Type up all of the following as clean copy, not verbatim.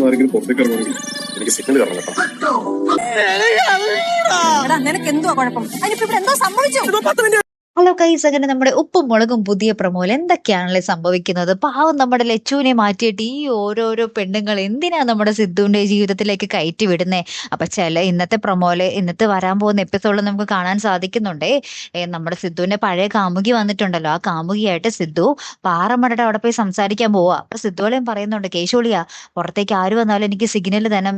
നിന്ന് ആരെങ്കിലും പുറത്തേക്ക് ഇറങ്ങുമെങ്കിൽ എനിക്ക് സിഗ്നൽ തരണം കേട്ടോ. നിനക്ക് എന്തുവാ കുഴപ്പം? അതിനിപ്പോ ഇവിടെ എന്തോ സംഭവിച്ചു? ഹലോ ഗൈസ്, അങ്ങനെ നമ്മുടെ ഉപ്പും മുളകും പുതിയ പ്രമോയിൽ എന്തൊക്കെയാണല്ലേ സംഭവിക്കുന്നത്? പാവം നമ്മുടെ ലച്ചുവിനെ മാറ്റിയിട്ട് ഈ ഓരോരോ പെണ്ണുങ്ങൾ എന്തിനാ നമ്മുടെ സിദ്ധുവിന്റെ ജീവിതത്തിലേക്ക് കയറ്റി വിടുന്നേ? അപ്പൊ ഇന്നത്തെ പ്രമോയില് ഇന്നത്തെ വരാൻ പോകുന്ന എപ്പിസോഡിൽ നമുക്ക് കാണാൻ സാധിക്കുന്നുണ്ടേ, നമ്മുടെ സിദ്ധുവിന്റെ പഴയ കാമുകി വന്നിട്ടുണ്ടല്ലോ. ആ കാമുകിയായിട്ട് സിദ്ധു പാറമടയുടെ അവിടെ പോയി സംസാരിക്കാൻ പോവാ. അപ്പൊ സിദ്ധുവിളയും പറയുന്നുണ്ട്, കേശോളിയാ പുറത്തേക്ക് ആര് വന്നാലും എനിക്ക് സിഗ്നൽ തന്നെ,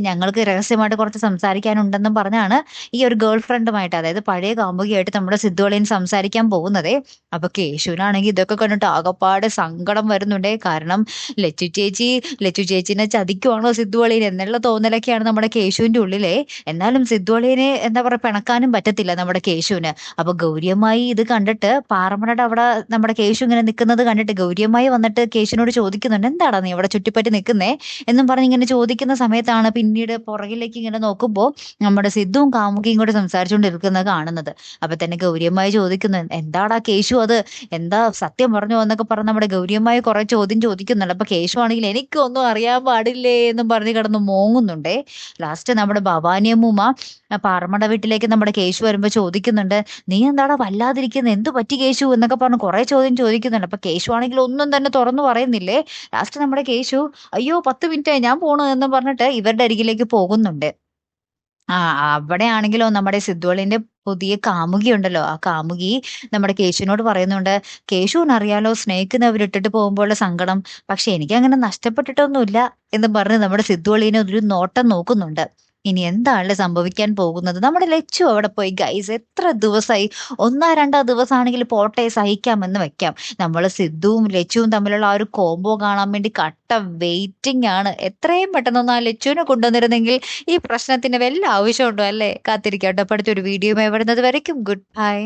ഞങ്ങൾക്ക് രഹസ്യമായിട്ട് കുറച്ച് സംസാരിക്കാനുണ്ടെന്നും പറഞ്ഞാണ് ഈ ഒരു ഗേൾ ഫ്രണ്ടുമായിട്ട്, അതായത് പഴയ കാമുകിയായിട്ട് നമ്മുടെ സിദ്ധുവളയും സംസാരിക്കാൻ പോകുന്നതേ. അപ്പൊ കേശുവിനാണെങ്കിൽ ഇതൊക്കെ കണ്ടിട്ട് ആകപ്പാടെ സങ്കടം വരുന്നുണ്ടേ. കാരണം ലച്ചു ചേച്ചിനെ ചതിക്കുവാണോ സിദ്ധുവളിയൻ എന്നുള്ള തോന്നലൊക്കെയാണ് നമ്മുടെ കേശുവിന്റെ ഉള്ളിലെ. എന്നാലും സിദ്ധുവളിയനെ എന്താ പറയാ പിണക്കാനും പറ്റത്തില്ല നമ്മുടെ കേശുവിന്. അപ്പൊ ഗൗരിയമ്മായി ഇത് കണ്ടിട്ട് പാറമടയുടെ അവിടെ നമ്മുടെ കേശു ഇങ്ങനെ നിൽക്കുന്നത് കണ്ടിട്ട് ഗൗരിയമ്മായി വന്നിട്ട് കേശുവിനോട് ചോദിക്കുന്നുണ്ട്, എന്താടാ നീ ഇവിടെ ചുറ്റിപ്പറ്റി നിൽക്കുന്നേ എന്നും പറഞ്ഞ് ഇങ്ങനെ ചോദിക്കുന്ന സമയത്താണ് പിന്നീട് പുറകിലേക്ക് ഇങ്ങനെ നോക്കുമ്പോൾ നമ്മുടെ സിദ്ധുവും കാമുകിയും കൂടെ സംസാരിച്ചുകൊണ്ടിരിക്കുന്നത് കാണുന്നത്. അപ്പൊ തന്നെ ഗൗരിയമ്മായി ചോദിക്കുന്നു, എന്താടാ കേശു അത്, എന്താ സത്യം പറഞ്ഞോ എന്നൊക്കെ പറഞ്ഞ് നമ്മുടെ ഗൗരിയമ്മായി കുറെ ചോദ്യം ചോദിക്കുന്നുണ്ട്. അപ്പൊ കേശു ആണെങ്കിൽ എനിക്കൊന്നും അറിയാൻ പാടില്ലേ എന്നും പറഞ്ഞ് കിടന്ന് മോങ്ങുന്നുണ്ടേ. ലാസ്റ്റ് നമ്മുടെ ഭവാനിയമ്മൂമ്മ പാറമട വീട്ടിലേക്ക് നമ്മുടെ കേശു വരുമ്പോ ചോദിക്കുന്നുണ്ട്, നീ എന്താടാ വല്ലാതിരിക്കുന്നത്, എന്ത് പറ്റി കേശു എന്നൊക്കെ പറഞ്ഞ് കുറെ ചോദ്യം ചോദിക്കുന്നുണ്ട്. അപ്പൊ കേശു ആണെങ്കിൽ ഒന്നും തന്നെ തുറന്നു പറയുന്നില്ലേ. ലാസ്റ്റ് നമ്മുടെ കേശു, അയ്യോ 10 മിനിറ്റായി ഞാൻ പോണു എന്ന് പറഞ്ഞിട്ട് ഇവരുടെ അരികിലേക്ക് പോകുന്നുണ്ട്. അവിടെ ആണെങ്കിലോ നമ്മുടെ സിദ്ധുവളിന്റെ പുതിയ കാമുകി ഉണ്ടല്ലോ, ആ കാമുകി നമ്മുടെ കേശുവിനോട് പറയുന്നുണ്ട്, കേശുവിന് അറിയാലോ സ്നേഹിക്കുന്ന അവരിട്ടിട്ട് പോകുമ്പോഴുള്ള സങ്കടം, പക്ഷെ എനിക്ക് അങ്ങനെ നഷ്ടപ്പെട്ടിട്ടൊന്നുമില്ല എന്ന് പറഞ്ഞ് നമ്മുടെ സിദ്ധുവളിനെ ഒരു നോട്ടം നോക്കുന്നുണ്ട്. ഇനി എന്താണ് സംഭവിക്കാൻ പോകുന്നത്? നമ്മുടെ ലച്ചു അവിടെ പോയി ഗൈസ്, എത്ര ദിവസമായി, 1-2 ദിവസമാണെങ്കിൽ പോട്ടെ സഹിക്കാമെന്ന് വെക്കാം. നമ്മൾ സിദ്ധുവും ലച്ചുവും തമ്മിലുള്ള ആ ഒരു കോംബോ കാണാൻ വേണ്ടി കട്ട വെയിറ്റിംഗ് ആണ്. എത്രയും പെട്ടെന്നൊന്ന് ആ ലച്ചുവിനെ കൊണ്ടുവന്നിരുന്നെങ്കിൽ ഈ പ്രശ്നത്തിന് വല്ല ആവശ്യമുണ്ടോ അല്ലേ? കാത്തിരിക്കട്ടെ. അടുത്തൊരു വീഡിയോ വരുന്നത് വരയ്ക്കും ഗുഡ് ബൈ.